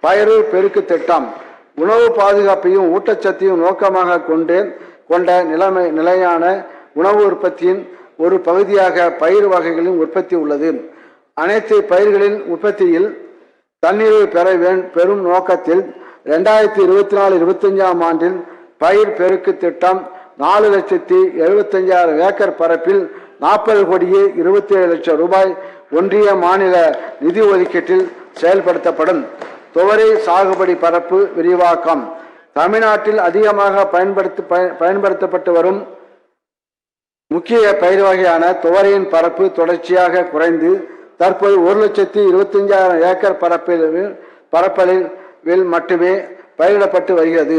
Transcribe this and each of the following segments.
பயிறு பெருக்கு திட்டம் உணவு பாதுகாப்பையும் ஊட்டச்சத்தையும் நோக்கமாக கொண்ட நிலையான உணவு உற்பத்தியின் ஒரு பகுதியாக பயிர் வகைகளின் உற்பத்தி உள்ளது. அனைத்து பயிர்களின் உற்பத்தியில் தண்ணீரை பெறும் நோக்கத்தில் 2024-25 ஆண்டில் பயிர் பெருக்கு திட்டம் 4,75,000 ஏக்கர் பரப்பில் 40,27,00,000 ரூபாய் ஒன்றிய மாநில நிதி ஒதுக்கீட்டில் செயல்படுத்தப்படும். துவரை சாகுபடி பரப்பு விரிவாக்கம் தமிழ்நாட்டில் அதிகமாக பயன்படுத்தப்பட்டு வரும் முக்கிய பயிர் வகையான துவரையின் பரப்பு தொடர்ச்சியாக குறைந்து தற்போது 1,25,000 ஏக்கர் பரப்பளவில் மட்டுமே பயிரிடப்பட்டு வருகிறது.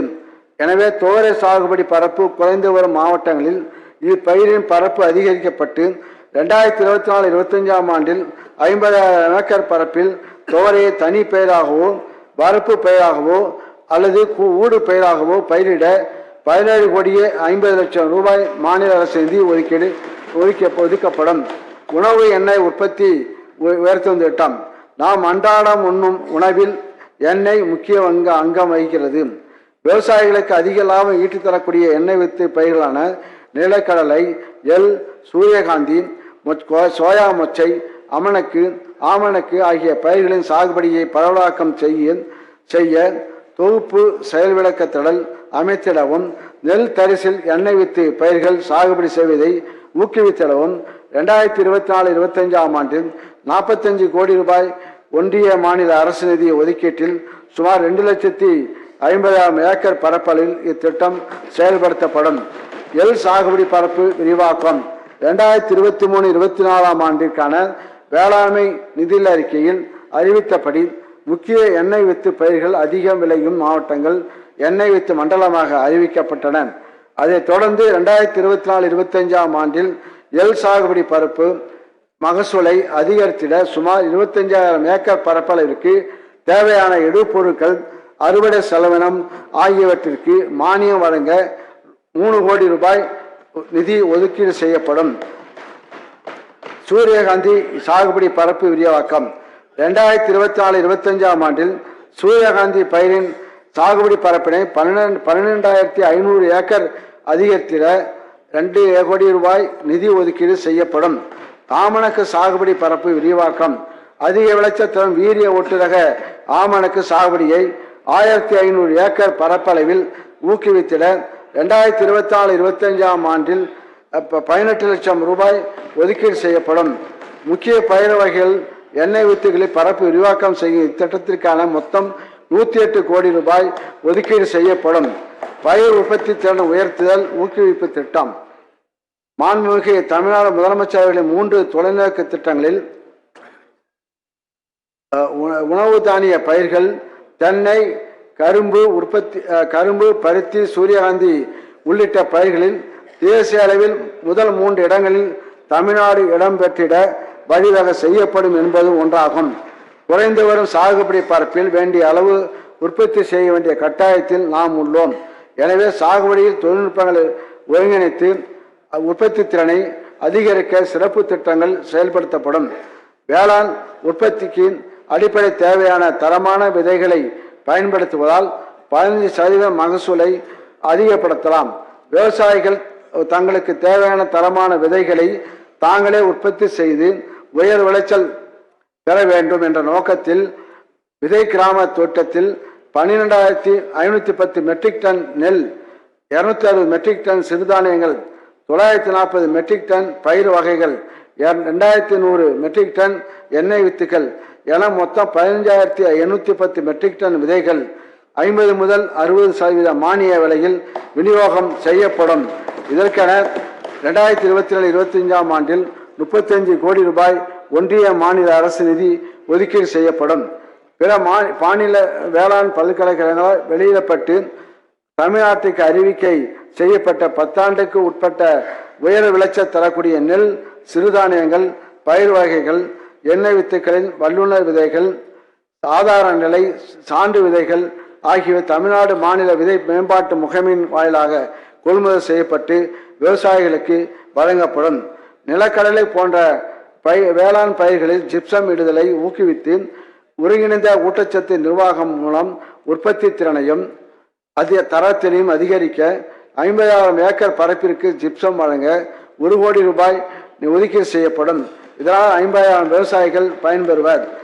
எனவே துவரை சாகுபடி பரப்பு குறைந்து வரும் மாவட்டங்களில் இப்பயிரின் பரப்பு அதிகரிக்கப்பட்டு 2024-25 ஆண்டில் 50,000 ஏக்கர் பரப்பில் துவரையை தனி பயிராகவோ வரப்பு பயிராகவோ அல்லது ஊடு பயிராகவோ பயிரிட 17,50,00,000 ரூபாய் மாநில அரசு நிதி ஒதுக்கப்படும். உணவு எண்ணெய் உற்பத்தி உயர்த்தும் திட்டம் நாம் அன்றாடம் உண்ணும் உணவில் எண்ணெய் முக்கிய அங்கம் வகிக்கிறது. விவசாயிகளுக்கு அதிக லாபம் ஈட்டித்தரக்கூடிய எண்ணெய் வித்து பயிர்களான நிலக்கடலை, எள், சூரியகாந்தி, சோயா மொச்சை, ஆமணக்கு ஆகிய பயிர்களின் சாகுபடியை பரவலாக்கம் செய்ய தொகுப்பு செயல் விளக்கத்திடல் அமைத்திடவும் நெல் தரிசில் எண்ணெய் வித்து பயிர்கள் சாகுபடி செய்வதை ஊக்குவித்திடவும் 2024-25 ஆண்டில் 45 கோடி ரூபாய் ஒன்றிய மாநில அரசு நிதி ஒதுக்கீட்டில் சுமார் 2,50,000 ஏக்கர் பரப்பளவில் இத்திட்டம் செயல்படுத்தப்படும். எள் சாகுபடி பரப்பு விரிவாக்கம் 2023-24 ஆண்டிற்கான வேளாண்மை நிதி அறிக்கையில் அறிவித்தபடி முக்கிய எண்ணெய் வித்து பயிர்கள் அதிகம் விளையும் மாவட்டங்கள் எண்ணெய் வித்து மண்டலமாக அறிவிக்கப்பட்டன. அதைத் தொடர்ந்து 2024-25 ஆண்டில் எள் சாகுபடி பரப்பு மகசூலை அதிகரித்திட சுமார் 25,000 ஏக்கர் பரப்பளவிற்கு தேவையான இடுபொருட்கள், அறுவடை செலவினம் ஆகியவற்றிற்கு மானியம் வழங்க 3 கோடி ரூபாய் நிதி ஒதுக்கீடு செய்யப்படும். சூரியகாந்தி சாகுபடி பரப்பு விரிவாக்கம் 2024-25 ஆண்டில் சூரியகாந்தி பயிரின் சாகுபடி பரப்பினை 12,500 ஏக்கர் அதிகரித்திட 2 கோடி ரூபாய் நிதி ஒதுக்கீடு செய்யப்படும். ஆமணக்கு சாகுபடி பரப்பு விரிவாக்கம் அதிக விளைச்சல் வீரிய ஒட்டுரக ஆமணக்கு சாகுபடியை 1,500 ஏக்கர் பரப்பளவில் ஊக்குவித்திட 2024-25 ஆண்டில் 18 லட்சம் ரூபாய் ஒதுக்கீடு செய்யப்படும். முக்கிய பயிர் வகைகள் எண்ணெய் வித்துகளை பரப்பு விரிவாக்கம் செய்யும் இத்திட்டத்திற்கான மொத்தம் 108 கோடி ரூபாய் ஒதுக்கீடு செய்யப்படும். பயிர் உற்பத்தி திறன் உயர்த்துதல் ஊக்குவிப்பு திட்டம் மாண்புமிகு தமிழ்நாடு முதலமைச்சர் அவர்களின் 3 தொலைநோக்கு திட்டங்களில் உணவு தானிய பயிர்கள், தென்னை, கரும்பு, பருத்தி, சூரியகாந்தி உள்ளிட்ட பயிர்களில் தேசிய அளவில் முதல் 3 இடங்களில் தமிழ்நாடு இடம் பெற்றிட வழிவகை செய்யப்படும் என்பது ஒன்றாகும். குறைந்து வரும் சாகுபடி பரப்பில் வேண்டிய அளவு உற்பத்தி செய்ய வேண்டிய கட்டாயத்தில் நாம் உள்ளோம். எனவே சாகுபடியில் தொழில்நுட்பங்களை ஒருங்கிணைத்து உற்பத்தி திறனை அதிகரிக்க சிறப்பு திட்டங்கள் செயல்படுத்தப்படும். வேளாண் உற்பத்திக்கு அடிப்படை தேவையான தரமான விதைகளை பயன்படுத்துவதால் 15% மகசூலை அதிகப்படுத்தலாம். விவசாயிகள் தங்களுக்கு தேவையான தரமான விதைகளை தாங்களே உற்பத்தி செய்து உயர் விளைச்சல் பெற வேண்டும் என்ற நோக்கத்தில் விதை கிராம தோட்டத்தில் 12,510 மெட்ரிக் டன் நெல், 260 மெட்ரிக் டன் சிறுதானியங்கள், 940 மெட்ரிக் டன் பயிர் வகைகள், 2100 மெட்ரிக் டன் எண்ணெய் வித்துக்கள் என மொத்தம் 15,810 மெட்ரிக் டன் விதைகள் 50 முதல் 60% மானிய விலையில் விநியோகம் செய்யப்படும். இதற்கென 2024-25 ஆண்டில் 35 கோடி ரூபாய் ஒன்றிய மாநில அரசு நிதி ஒதுக்கீடு செய்யப்படும். பிற மாநில வேளாண் பல்கலைக்கழகங்களால் வெளியிடப்பட்டு தமிழ்நாட்டுக்கு அறிவிக்கை செய்யப்பட்ட 10 ஆண்டுக்கு உட்பட்ட உயர் விளைச்சல் தரக்கூடிய நெல், சிறுதானியங்கள், பயிர் வகைகள், எண்ணெய் வித்துக்களின் வல்லுநர் விதைகள், ஆதார நிலை சான்று விதைகள் ஆகியவை தமிழ்நாடு மாநில விதை மேம்பாட்டு முகமையின் வாயிலாக கொள்முதல் செய்யப்பட்டு விவசாயிகளுக்கு வழங்கப்படும். நிலக்கடலை போன்ற வேளாண் பயிர்களில் ஜிப்சம் இடுதலை ஊக்குவித்து ஒருங்கிணைந்த ஊட்டச்சத்து நிர்வாகம் மூலம் உற்பத்தி திறனையும் தரத்தினையும் அதிகரிக்க 50,000 ஏக்கர் பரப்பிற்கு ஜிப்சம் வழங்க 1 கோடி ரூபாய் ஒதுக்கீடு செய்யப்படும். இதனால் 50,000 விவசாயிகள் பயன்பெறுவர்.